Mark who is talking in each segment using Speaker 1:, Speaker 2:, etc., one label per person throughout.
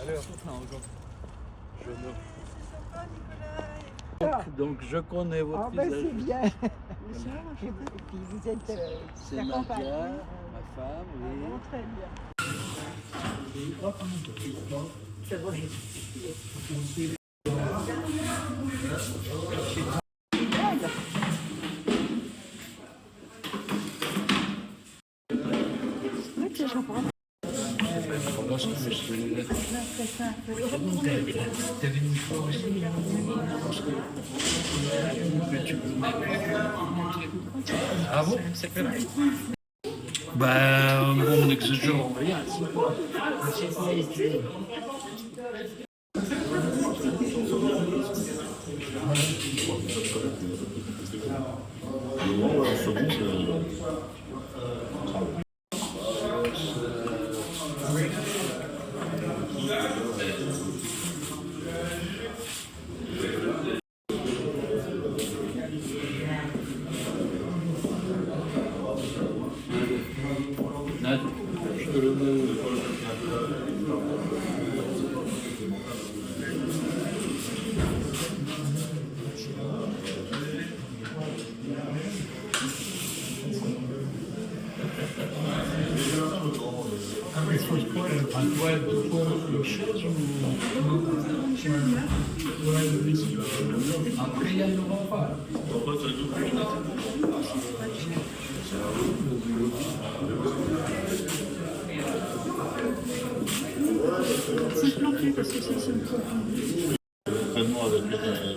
Speaker 1: Alors, je donc je connais votre
Speaker 2: ben
Speaker 1: visage.
Speaker 2: c'est bien. Et puis vous êtes
Speaker 1: C'est
Speaker 2: la
Speaker 1: Nadia,
Speaker 2: compagne.
Speaker 1: ma femme, oui.
Speaker 2: Bon, très bien.
Speaker 3: Ah bon? Ben, on n'exagère rien. Après, il y a le repas.
Speaker 4: Entraînement avec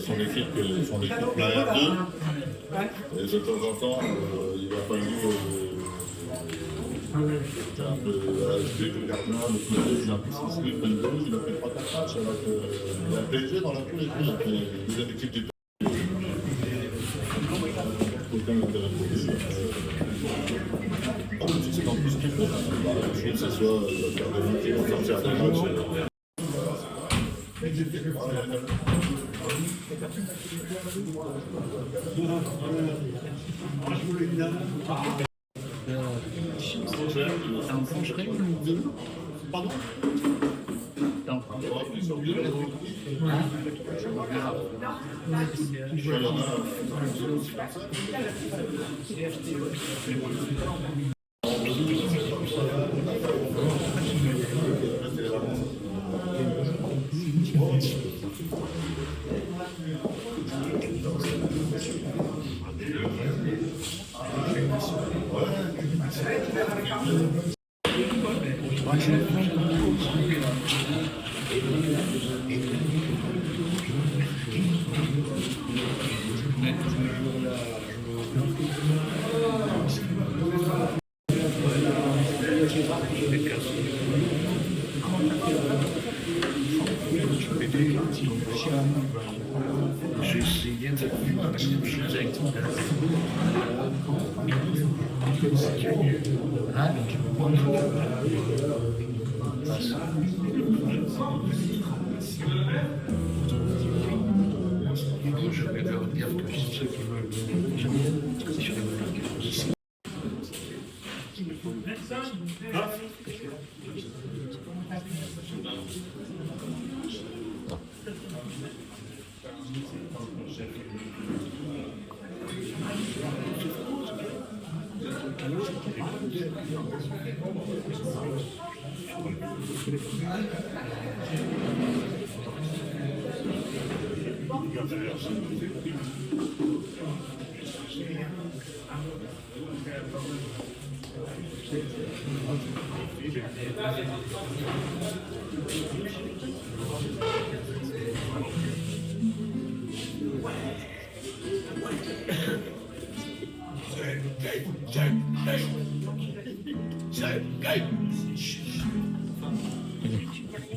Speaker 4: son équipe l'arrière 2. Et de temps en temps, il a fallu un peu ajouter le gardien, le côté, il a pris 6 minutes, il a fait 3-4 matchs avec la PSG dans la poule et puis avec les deuxième équipe du aucun intérêt pour lui. C'est en plus qu'il faut. Je trouve que ce soit des mecs qui vont sortir des matchs.
Speaker 3: T'en mangerais une ou deux?
Speaker 4: Pardon?
Speaker 3: T'en mangerais une ou deux? J'ai essayé de faire je vais leur dire que ceux qui veulent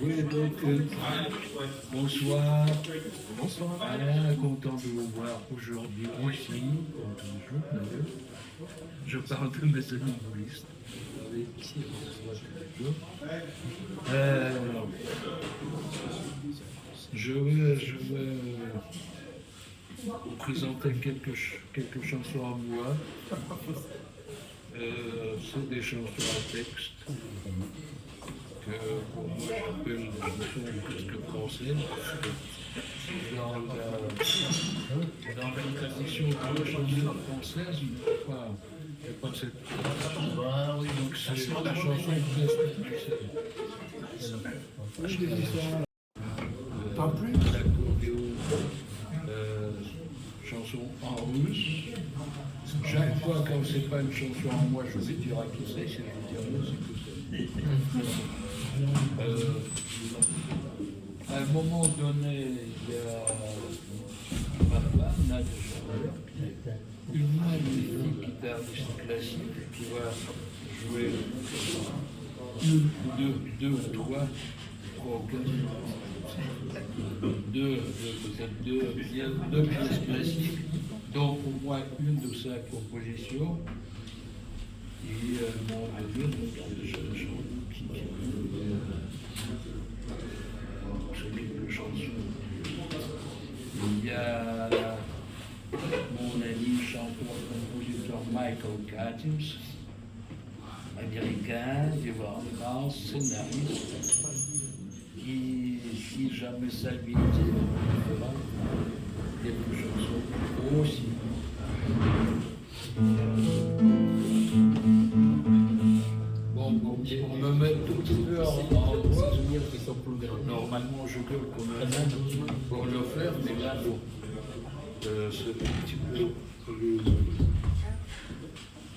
Speaker 3: Oui, donc, bonsoir. Bonsoir. Voilà, content de vous voir aujourd'hui aussi, comme toujours d'ailleurs. Je parle de mes amis boulistes. Je veux vous présenter quelques chansons à moi. C'est des chansons à texte que pour moi j'appelle des chansons presque françaises. Dans la tradition de la chanson française, il n'y a pas de cette.
Speaker 4: Bah oui,
Speaker 3: Donc c'est la chanson
Speaker 5: Pas plus.
Speaker 3: l'accordéon, chanson en russe. Chaque fois, quand c'est pas une chanson en moi, je vais dire à qui c'est, si je vais dire moi, c'est que c'est. À un moment donné, il y a ma femme, Nadja, une magnifique guitariste classique qui va jouer deux ou trois deux pièces classiques, dont pour moi une de sa composition. Et mon avis, c'est quelques chansons. Il y a mon ami chanteur-compositeur Michael Kattins, américain, vivant en France, scénariste, qui, si jamais ça lui était, fera quelques chansons aussi. Bon, on me met tout petit peu en voix. Normalement, je gueule comme un âne pour le faire, mais là, non. C'est un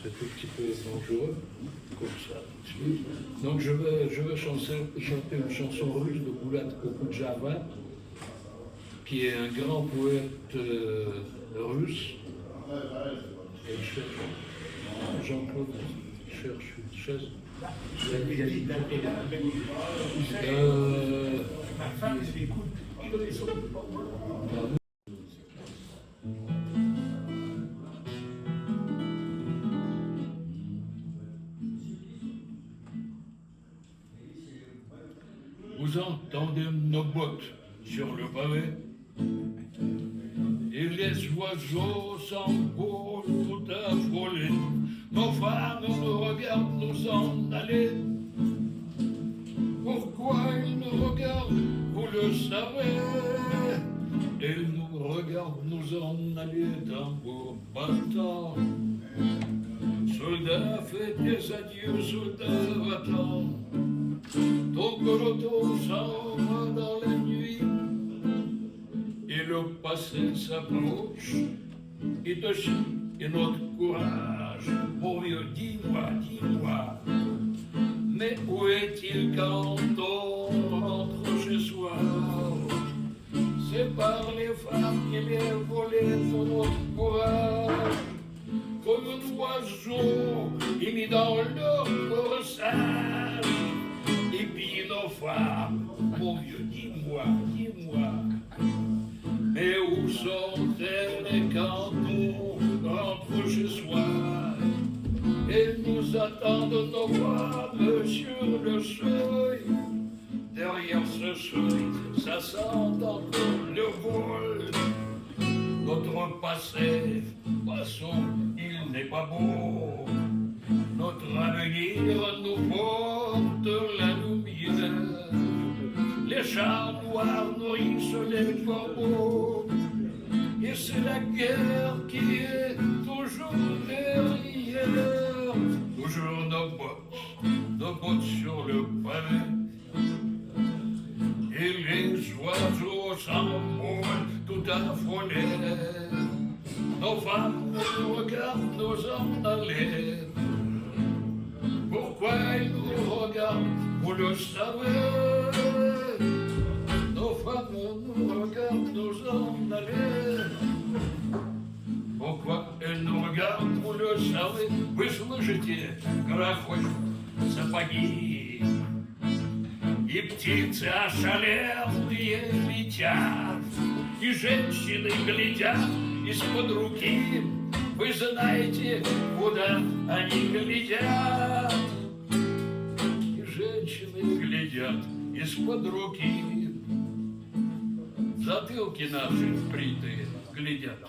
Speaker 3: petit peu dangereux, comme ça. Donc je veux chanter une chanson russe de Bulat Okudjava, qui est un grand poète russe. Et je cherche, Jean-Claude cherche une chaise. Vous entendez nos bottes sur le pavé et les oiseaux s'envolent tout affolés. Nos femmes nous regardent nous en aller. Pourquoi ils nous regardent, vous le savez? Ils nous regardent nous en aller tambour battant. Soldat, fais des adieux, soldat, va-t'en. Ton peloton s'en va dans la nuit et le passé s'approche et te chie et notre courage. Mon vieux, dis-moi, mais où est-il quand on rentre chez soi? C'est par les femmes qui viennent voler notre courage. Comme un oiseau mis dans leur corsage. Et puis nos femmes, mon vieux, dis-moi, mais où sont-elles quand on rentre chez soi? Elles nous attendent nos femmes sur le seuil. Derrière ce seuil, ça sent encore le vol. Notre passé, passons, il n'est pas beau. Notre avenir nous porte la lumière. Les chats noirs nourrissent les corbeaux. Et c'est la guerre qui est toujours derrière. Toujours nos bottes sur le pavé. Et les oiseaux s'envolent tout affolés. Nos femmes nous regardent nous en aller. Pourquoi ils nous regardent, vous le savez? Nos femmes nous regardent nous en aller. Pourquoi elles nous regardent, vous le savez? Вы слышите, грохочут сапоги, и птицы ошалелые летят, и женщины глядят из-под руки. Вы знаете, куда они глядят? И женщины глядят из-под руки. Затылки наши бритые глядят.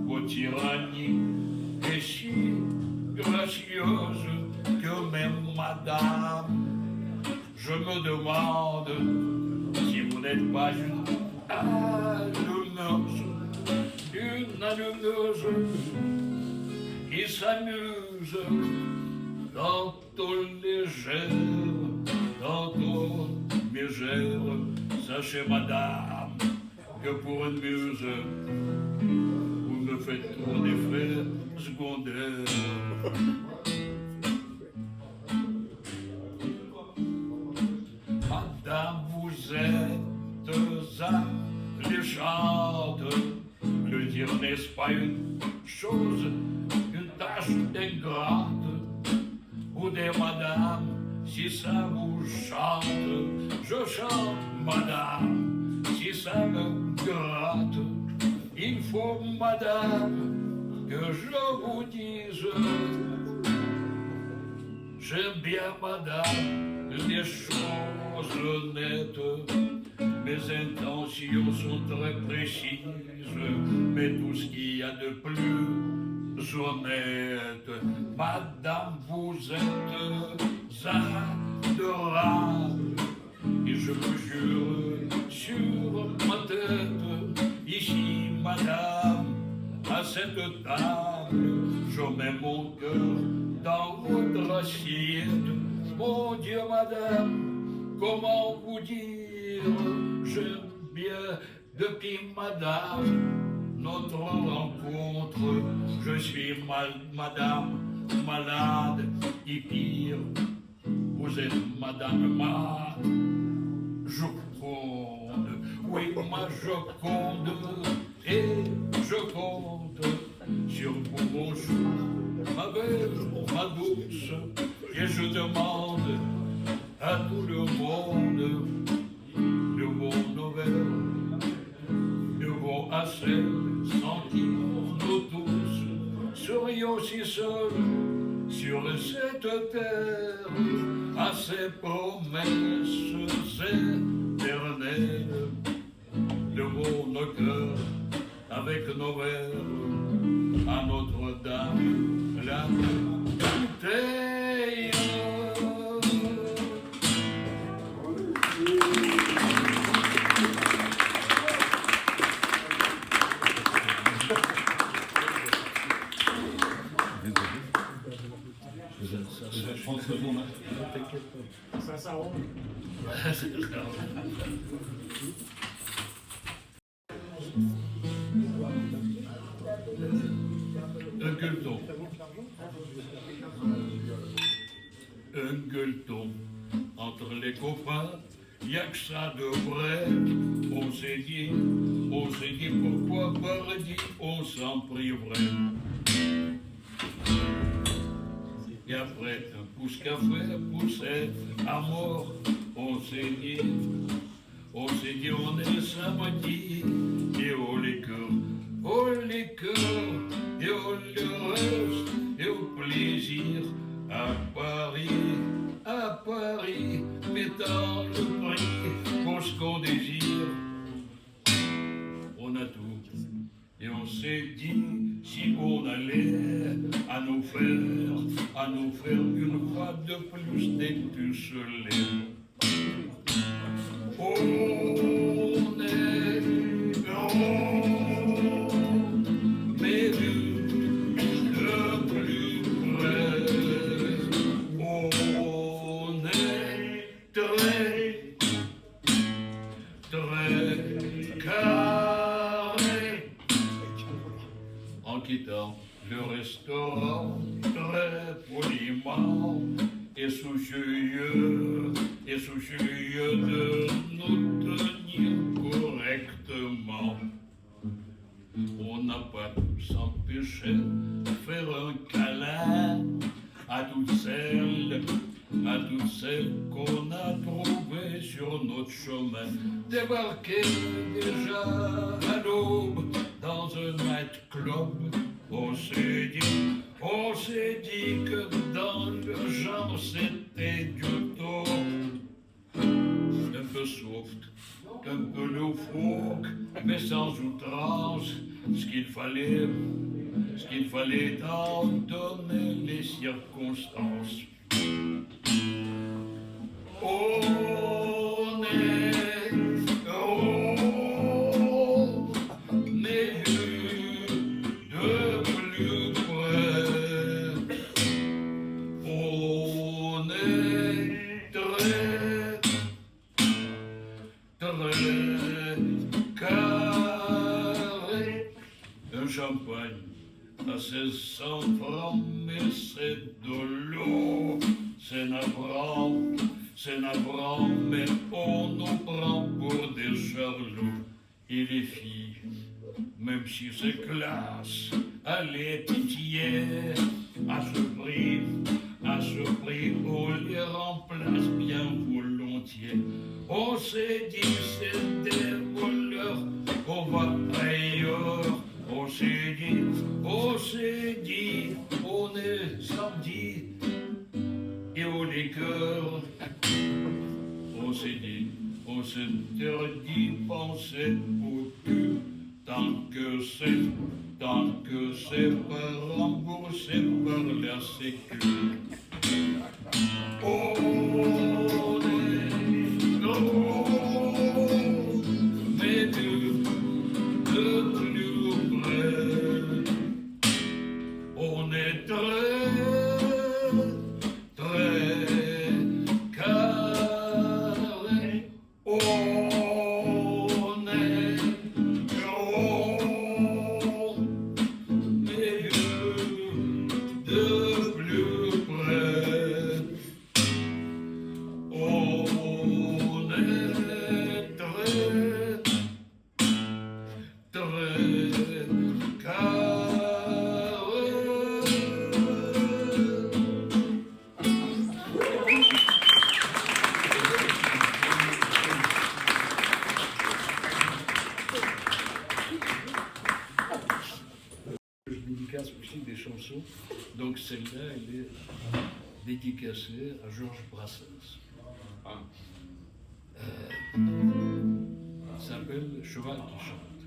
Speaker 3: vos tyrannies est si gracieuse que même madame, je me demande si vous n'êtes pas une allumeuse qui s'amuse dans ton légère, dans ton mégère. Sachez, madame, que pour une muse, vous me faites trop d'effets secondaires. Madame, vous êtes alléchante. Le dire n'est-ce pas une chose, une tâche ingrate? Ou des madame, si ça vous chante, je chante, madame, si ça me gratte. Il faut, madame, que je vous dise, j'aime bien, madame, les choses honnêtes. Mes intentions sont très précises, mais tout ce qu'il y a de plus honnête. Madame, vous êtes adorable, et je vous jure sur ma tête, ici, madame, à cette table, je mets mon cœur dans votre assiette. Mon Dieu, madame, comment vous dire, j'aime bien depuis, madame, notre rencontre. Je suis madame, malade, et pire, vous êtes madame ma Joconde. Oui, ma Joconde, et je compte sur vous, mon chou, ma belle, ma douce, et je demande à tout le monde de vos nouvelles, de vos asselles, sans qui nous tous serions si seuls sur cette terre, à ces promesses éternelles. De nos cœurs, avec nos verres, à Notre-Dame, la bouteille.
Speaker 4: Je pense que c'est bon, hein.
Speaker 3: Un gueuleton. Un gueuleton. Entre les copains, y'a que ça de vrai. On s'est dit pourquoi paradis, on s'en priverait. Et après un pouce café, poussette à mort, on s'est dit, on est samedi, et au liqueur, et au reste, et au plaisir, à Paris, mettant le prix pour ce qu'on désire. On a tout. Et on s'est dit si on allait à nous faire une fois de plus dépucelés. On est gros, mais de plus près, on est très carré. En quittant le restaurant très poliment et soucieux de nous tenir correctement, on n'a pas pu s'empêcher de faire un câlin à toutes celles qu'on a trouvées sur notre chemin, débarquées déjà à l'aube dans un nightclub. On s'est dit que dans le genre c'était du top, un peu soft, un peu loufoque, mais sans outrance, ce qu'il fallait en donner les circonstances. On est heureux, mais de plus près, on est très carré. Un champagne à 1600 francs, mais c'est de l'eau, c'est navrant, mais on nous prend pour des charlots. Et les filles, même si c'est classe, allez titiller à ce prix, on les remplace bien volontiers. On s'est dit c'est des voleurs, on va ailleurs. On s'est dit, on est samedi et au liqueur. On s'interdit penser au cul tant que c'est pas remboursé par la sécu. On est gros, mais de plus près, on est très carré. On est gros, mais de plus près, on est très carré. Je dédicace aussi des chansons, donc celle-là, elle est dédicacée à Georges Brassens. Ça s'appelle Cheval qui chante.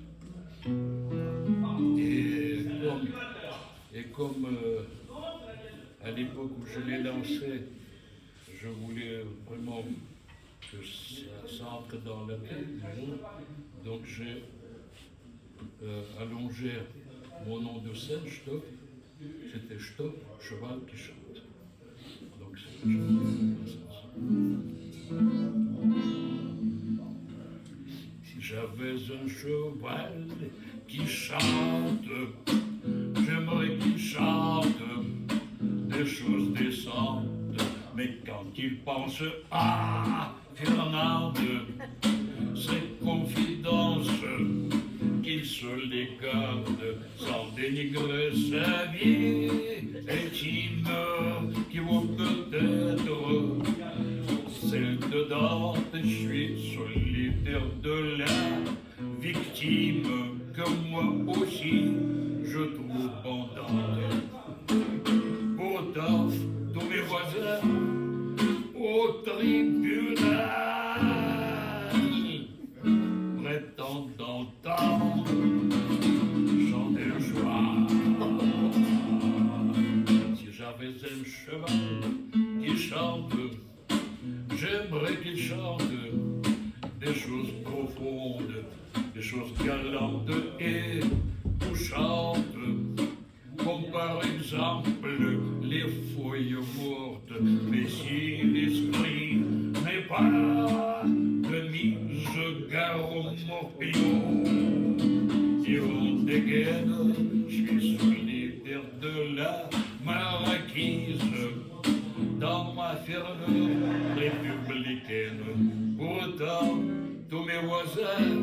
Speaker 3: Et comme à l'époque où je l'ai lancé, je voulais vraiment que ça entre dans la tête des gens, donc j'ai allongé mon nom de scène, Stock, c'était Stock, Cheval qui chante. Donc c'est le Si j'avais un cheval qui chante, j'aimerais qu'il chante des choses décentes. Mais quand il pense à Fernande, ses confidences, qu'il se les garde sans dénigrer sa vie intime, qui vaut peut-être celle de Dante. Je suis solitaire de la victime que moi aussi je trouve bandante. Pourtant, tous mes voisins au tribunal prétendent entendre chanter le cheval. Si j'avais un cheval qui chante, j'aimerais qu'il chante des choses profondes, des choses galantes et touchantes, comme par exemple les feuilles mortes. Mais si l'esprit n'est pas de mise gare au morpion, et on dégaine, je suis solitaire de la marquise dans ma ferme républicaine. Pourtant, tous mes voisins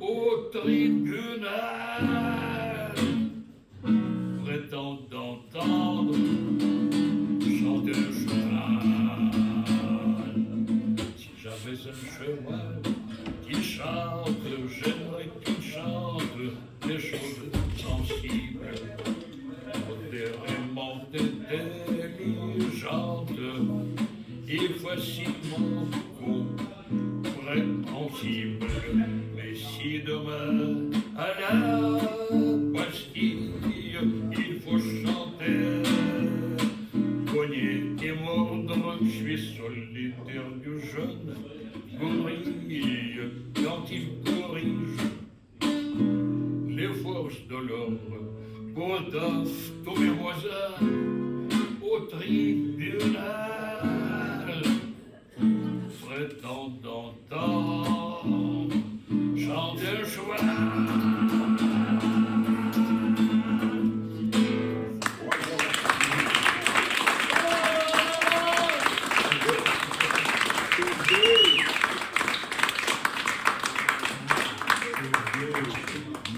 Speaker 3: au tribunal prétendent entendre chanter le cheval. Si j'avais un cheval qui chante, j'aimerais qu'il chante des choses sensibles, modérément intelligentes et facilement compréhensibles. de l'ordre, potasse tous mes voisins au tribunal, prétendant entendre chanter le cheval.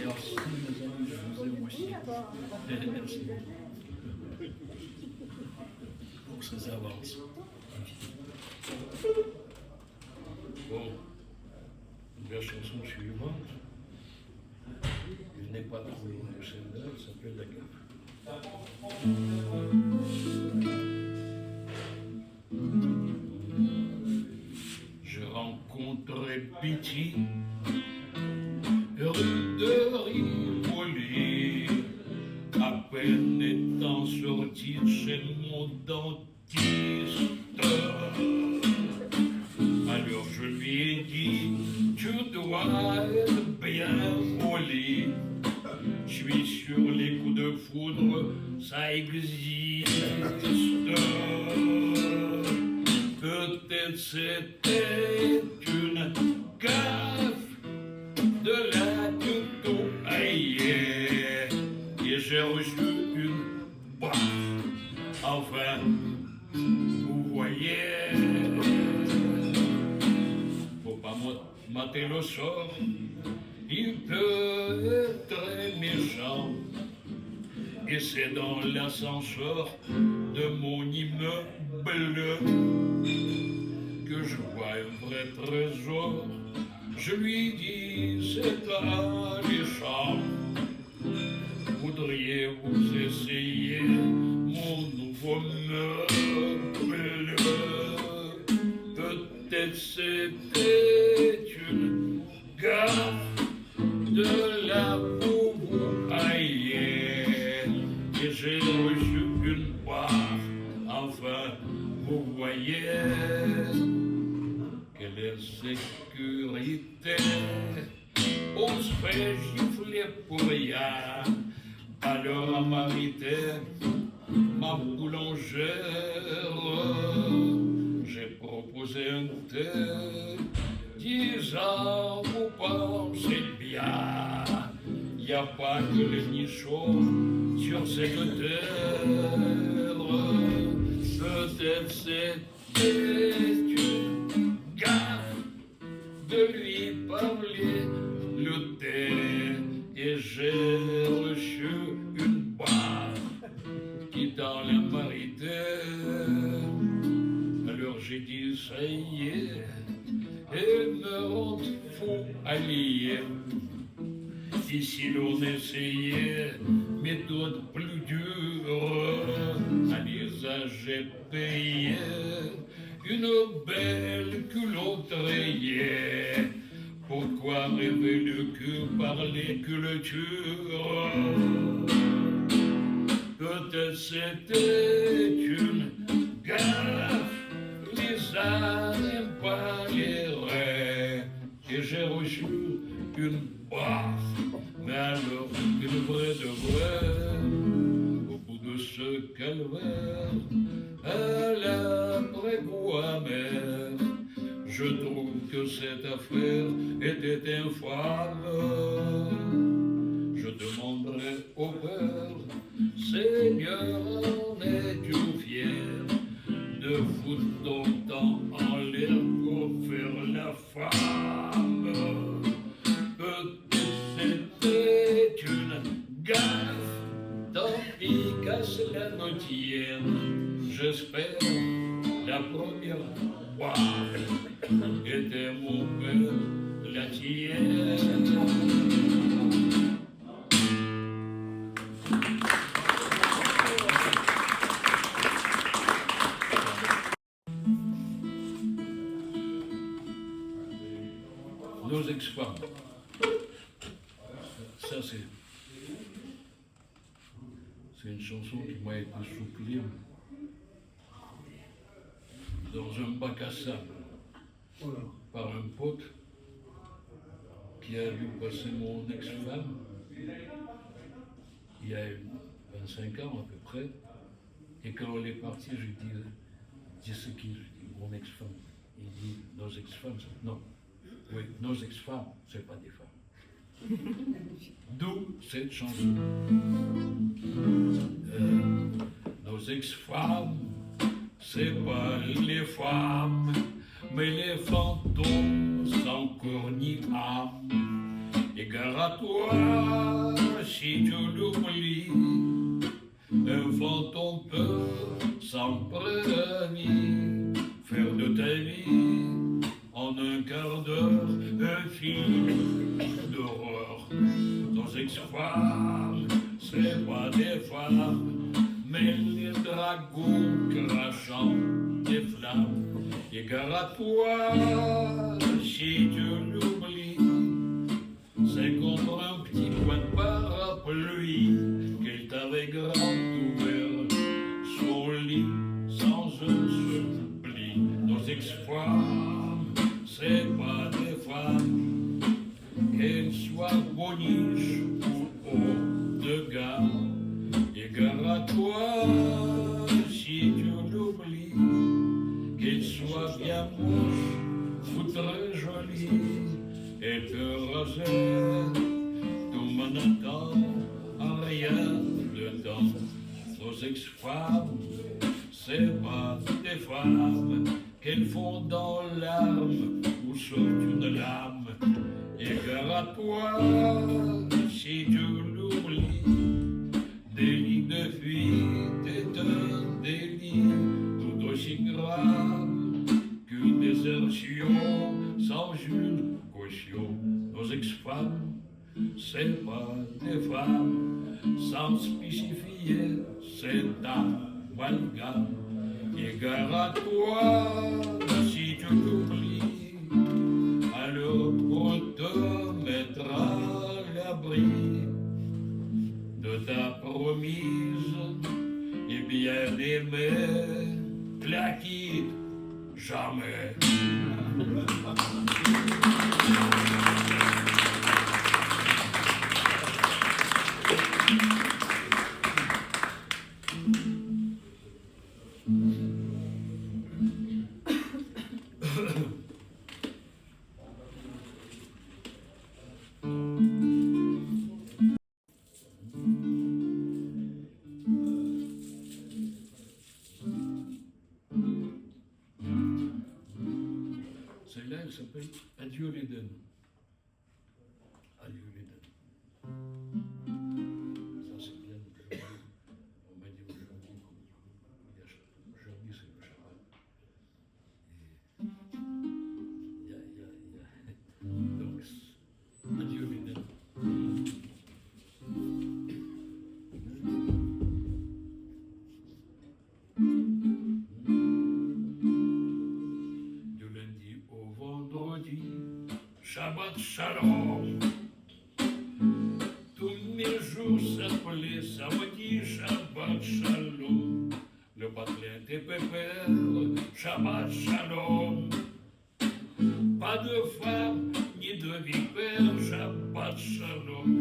Speaker 1: Merci mes amis, je vous aime aussi. Merci pour ces avances.
Speaker 3: Bon, la chanson suivante, il n'est pas trop loin de celle-là, elle s'appelle La Gaffe. Je rencontrais Betty, rue de Rivoli, à peine étant sorti chez mon dentiste. Alors je lui ai dit, tu dois être bien au lit. Je suis sur les coups de foudre, ça existe. Peut-être c'était une gaffe de la tuto aïe, et j'ai reçu une baffe. Enfin, vous voyez, faut pas mater le sort, il peut être très méchant. Et c'est dans l'ascenseur de mon immeuble que je vois un vrai trésor. Je lui dis, c'est alléchant. Voudriez-vous essayer mon nouveau meuble? Peut-être c'était une gaffe de la boubou aïe, et j'ai reçu une baffe. Enfin, vous voyez, quelle est sécurité? On se fait gifler pour rien. Alors à Marité, ma boulangère, j'ai proposé un thé, disant, vous pensez bien, y a pas que les nichons sur cette terre. Peut-être c'était une gaffe de lui parler le thé, et j'ai reçu une baffe qui dans la Marité. Alors j'ai dit ça y est, et me rend fou allié. Ici l'on essayait méthode plus dure, à l'usage j'ai payé une belle culotte rayée. Pourquoi rêver de cul, parler culture? Peut-être c'était une gaffe, les arts n'aiment pas les rêves, et j'ai reçu une baffe. Mais alors, une vraie de vrai, au bout de ce calvaire, à l'après-goût amer, je trouve que cette affaire était infâme. Je demanderai au père, Seigneur, en es-tu fier de foutre ton temps en l'air pour faire la femme? Peut-être c'était une gaffe, tant pis casse la notière. J'espère la première fois était mon père, la tienne. Nos ex-femmes. Ça, c'est une chanson qui m'a été soufflée dans un bac à sable par un pote qui a vu passer mon ex-femme il y a 25 ans à peu près. Et quand on est parti, je dis ce qui, je dis mon ex-femme. Il dit nos ex-femmes, non. Oui, nos ex-femmes, c'est pas des femmes. D'où cette chanson. Nos ex-femmes, c'est pas les femmes, mais les fantômes sans corps ni âme. Et gare à toi, si tu l'oublies, un fantôme peut, sans prévenir, faire de ta vie, en un quart d'heure, un film d'horreur. Nos ex-femmes, c'est pas des femmes, mais les dragons crachant des flammes. Et gare à toi, si tu l'oublies, c'est contre un petit coin de parapluie qu'elle t'avait grand ouvert son lit sans un seul pli. Nos ex-femmes, c'est pas des femmes, qu'elles soient boniches ou haut de gamme. Et gare à toi, si tu l'oublies, qu'elles soient bien moches ou très jolies. Et te raser, tout mon attend, rien dedans. Nos ex-femmes, c'est pas des femmes qu'elles font dans l'âme ou sur une lame. Et gare à toi, si tu l'oublies, délit de fuite est un délit tout aussi grave qu'une désertion sans une caution. Nos ex-femmes, c'est pas des femmes, sans spécifier, c'est amalgame. Et gare à toi, si tu l'oublies, alors pour te mettre à l'abri de ta promise et bien aimée, la quitte jamais. Celle-là, elle s'appelle Adieu l'Éden. Adieu l'Éden. Ça, c'est bien. On m'a dit aujourd'hui, aujourd'hui c'est le Shabbat. Donc, Adieu l'Éden. Shabbat Shalom. Tous mes jours s'appelaient samedi, Shabbat Shalom. Le patelin des pépères, Shabbat Shalom. Pas de femme ni de vipère, Shabbat Shalom.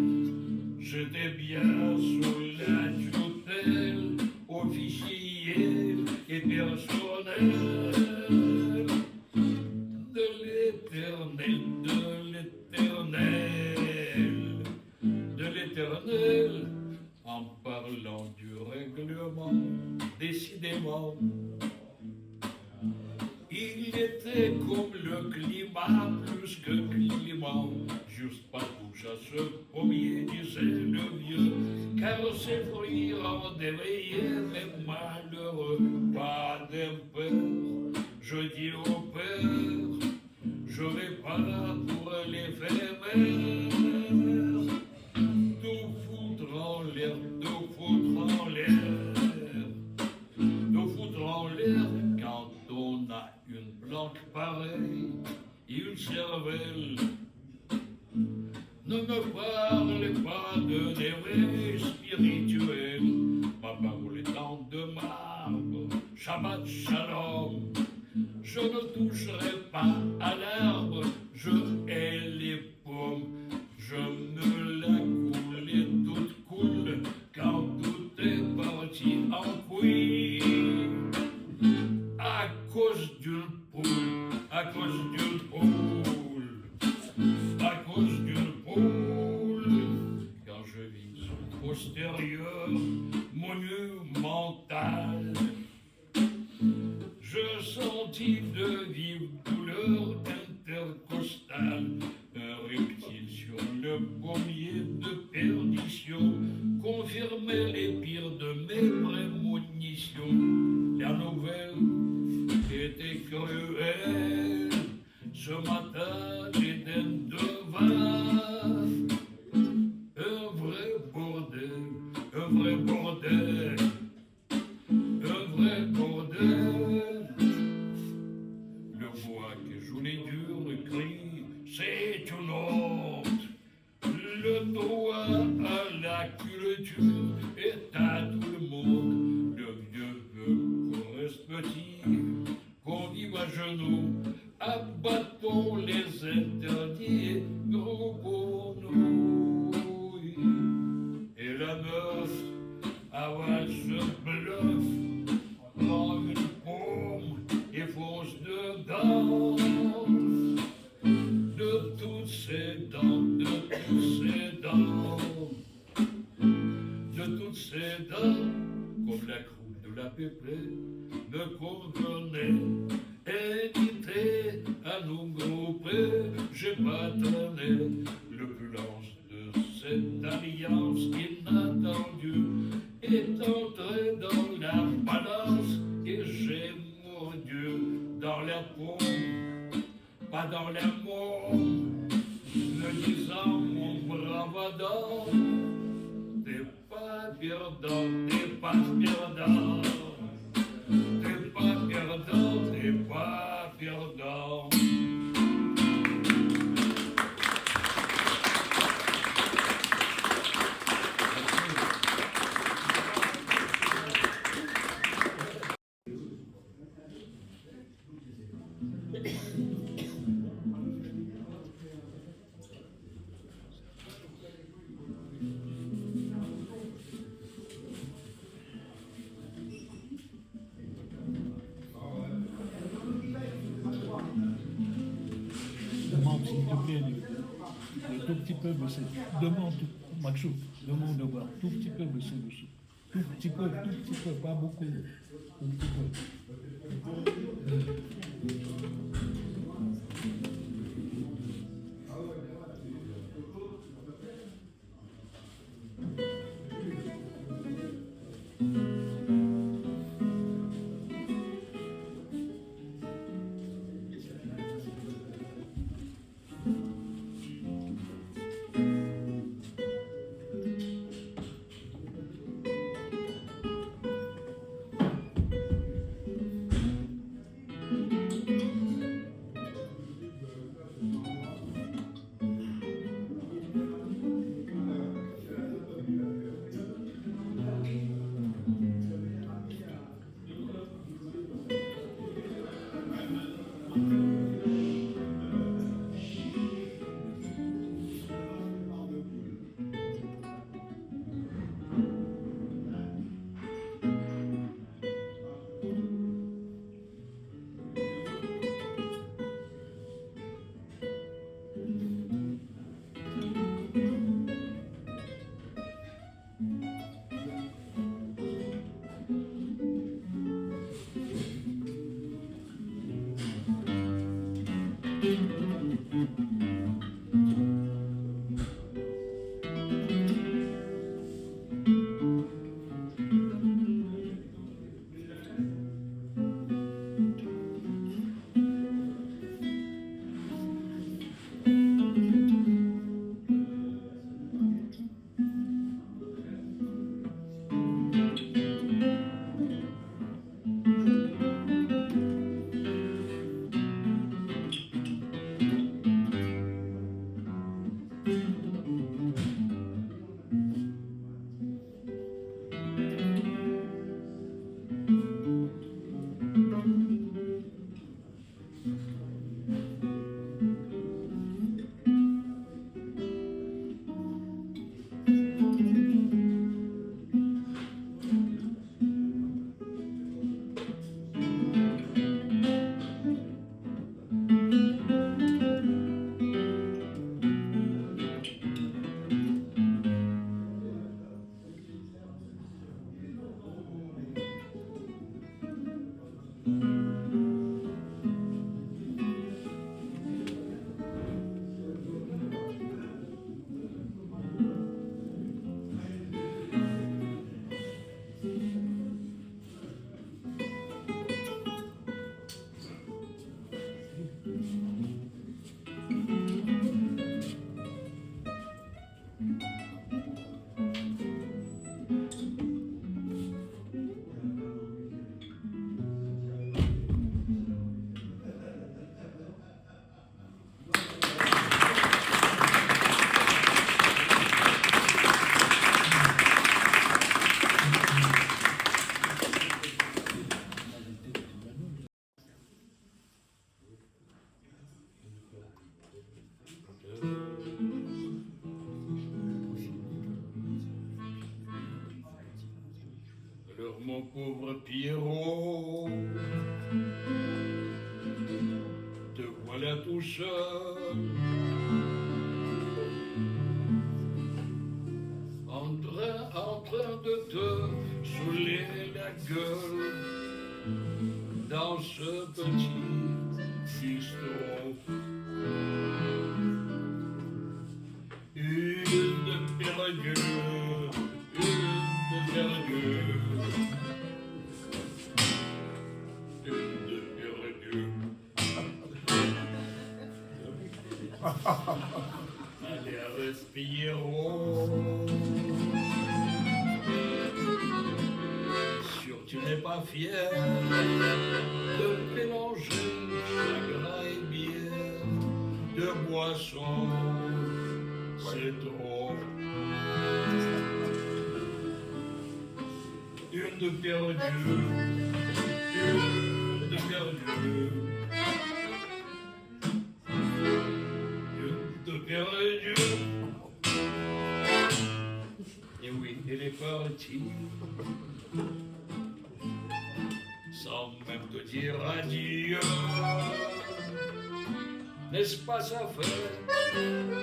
Speaker 3: J'étais bien sous la tutelle officielle et personnelle de l'Éternel, de l'Éternel, en parlant du règlement, décidément. Il était comme le climat, plus que climat, juste pas touche à ce pommier, disait le vieux, car ses fruits rendaient veillés les malheureux, pas d'impair. Je dis au Père, je vais pas pour les éphémères, tout foutre en l'air, tout foutre en l'air, tout foutre en l'air, quand on a une planque pareille, une cervelle. Ne me parlez pas de l'éveil spirituel, ma parole est en de marbre, Shabbat Shalom. Je ne toucherai pas à l'arbre, je hais les pommes, je me la coule et toute coule, car intérieur monumental. Je sentis de vives douleurs intercostales, un reptile sur le pommier de perdition confirmait les pires de mes prémonitions. La nouvelle était cruelle. Ce matin, j'étais devant un vrai bordel, un vrai bordel, un vrai bordel. Le bois que joue les durs crie, c'est une honte. Le droit à la culture est à tout le monde. Le vieux veut qu'on reste petit, qu'on vive à genoux. Abattons les interdits, groupons-nous. Et la meuf avale ce bluff, prend une paume et fonce dedans. De toutes ses dents, de toutes ses dents, de toutes ses dents, comme la croûte de la pépée me convenait. Invité à nous grouper, j'ai bâtonné l'opulence de cette alliance inattendue est entrée dans la balance et j'ai mordu dans la paume, pas dans l'amour, me disant mon brave Adam, t'es pas perdant, t'es pas perdant. T'es pas perdant, t'es pas perdant.
Speaker 1: Demande s'il te plaît de tout petit peu baisser. Demande, Maxou, demande de voir tout petit peu baisser dessus. Tout petit peu, pas beaucoup. Tout petit peu.
Speaker 3: Pleure mon pauvre Pierrot, te voilà tout seul, en train de te saouler la gueule dans ce petit bistrot. Une de perdue, une de perdue, une de perdue. Allez, respirons. Sûr, tu n'es pas fier de mélanger chagrin et bière, de boisson, c'est trop. Une de perdue, une de perdue, une de perdue. Et oui, elle est partie, sans même te dire adieu. N'est-ce pas ça fait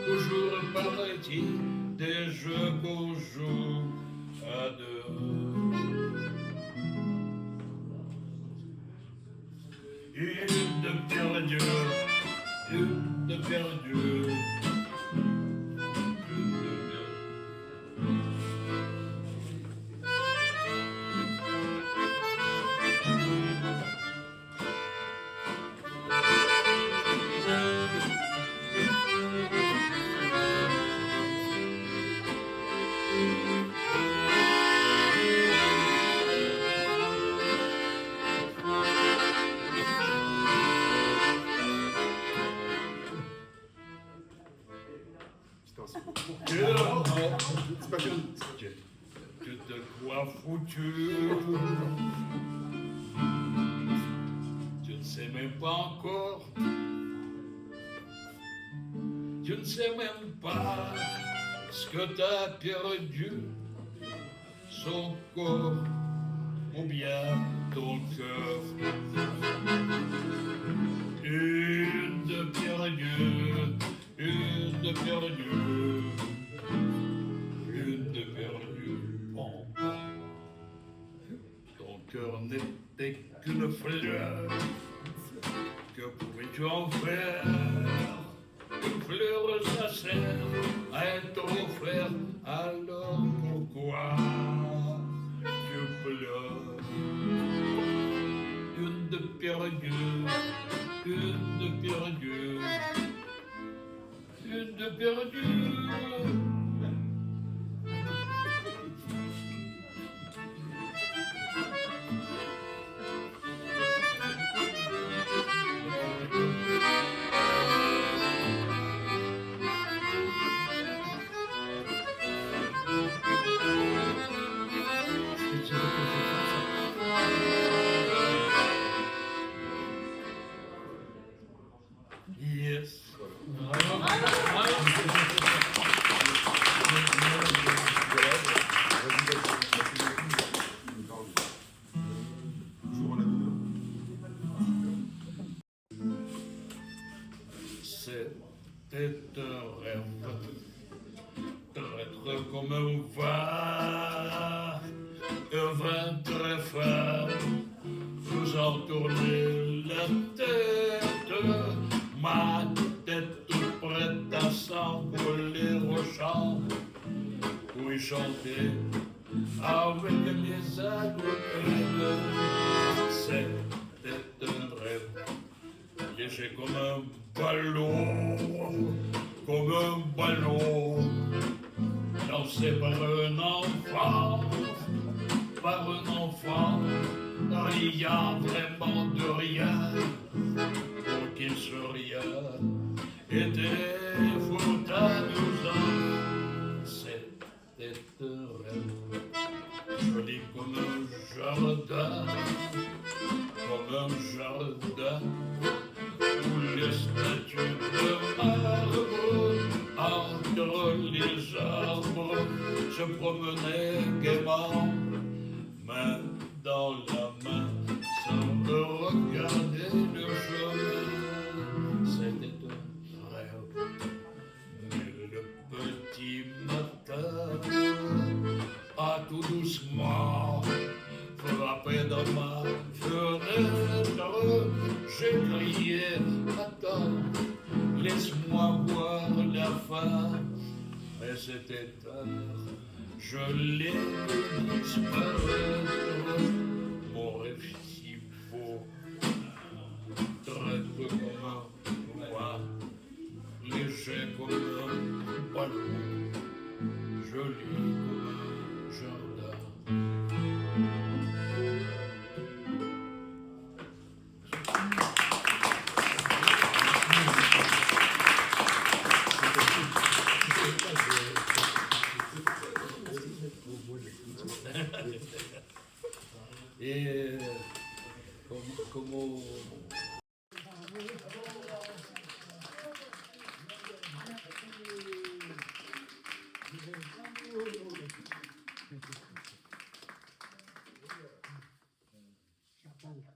Speaker 3: toujours paraît-il des jeux qu'on joue à deux? Une de perdue, une de perdue, une de perdue.
Speaker 4: C'est pas fini.
Speaker 3: Tu te crois foutu. Tu ne sais même pas encore. Tu ne sais même pas ce que t'as perdu. Son corps ou bien ton cœur. Une de perdue, une de perdue, une de perdue. Ton cœur n'était qu'une fleur. Que pouvais-tu en faire? Une fleur, ça sert à être offert. Alors pourquoi tu pleures? Une de perdue, une de perdue, une de perdue. Yes. C'était un rêve, traître comme un vin très fort, nous en tournait la tête, ma tête toute prête à s'envoler au champ, où il chantait avec mes amis. C'était un rêve, léger comme un ballon, lancé par un enfant, riant vraiment de rien, pour qu'il se ria, était fou à 12 ans. C'était un rêve, joli comme un jardin, où les statues de marbre entre les arbres se promenaient gaiement, mais doucement frappé dans ma fenêtre. J'ai crié, attends, laisse-moi voir la fin. Mais c'était tard, je l'ai vu disparaître. Mon rêve si beau, traite comme moi, léger comme un ballon, joli comme un jardin. Et comment
Speaker 2: Chantal.